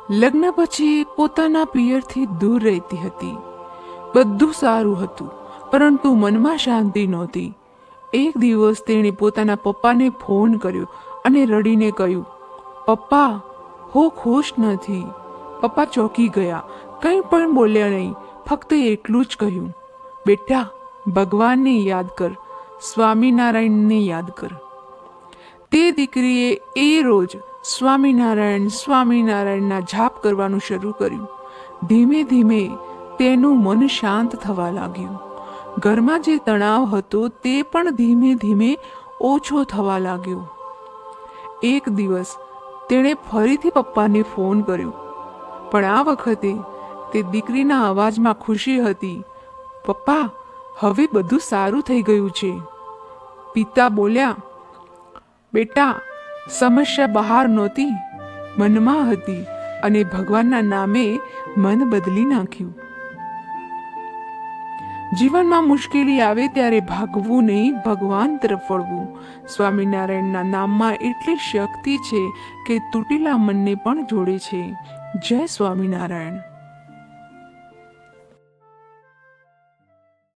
લગ્ન પછી પોતાના પિયરથી દૂર રહેતી હતી. બધું સારું હતું, પરંતુ મનમાં શાંતિ નહોતી. એક દિવસ તેણે પોતાના પપ્પાને ફોન કર્યો અને રડીને કહ્યું, પપ્પા, હું ખુશ નથી. પપ્પા ચોંકી ગયા, કંઈ પણ બોલ્યા નહીં, ફક્ત એટલું જ કહ્યું, બેટા, ભગવાનને યાદ કર, સ્વામિનારાયણને યાદ કર. તે દીકરીએ એ રોજ સ્વામિનારાયણ સ્વામિનારાયણના જાપ કરવાનું શરૂ કર્યું. ધીમે ધીમે તેનું મન શાંત થવા લાગ્યું. ઘરમાં જે તણાવ હતો તે પણ ધીમે ધીમે ઓછો થવા લાગ્યો. એક દિવસ તેણે ફરીથી પપ્પાને ફોન કર્યો, પણ આ વખતે તે દીકરીના અવાજમાં ખુશી હતી. પપ્પા, હવે બધું સારું થઈ ગયું છે. પિતા બોલ્યા, બેટા, સમસ્યા બહાર નહોતી, મનમાં હતી, અને ભગવાનના નામે મન બદલી નાખ્યું. જીવનમાં મુશ્કેલી આવે ત્યારે ભાગવું નહીં, ભગવાન તરફ વળવું. સ્વામિનારાયણના નામમાં એટલી શક્તિ છે કે તૂટેલા મનને પણ જોડે છે. જય સ્વામિનારાયણ.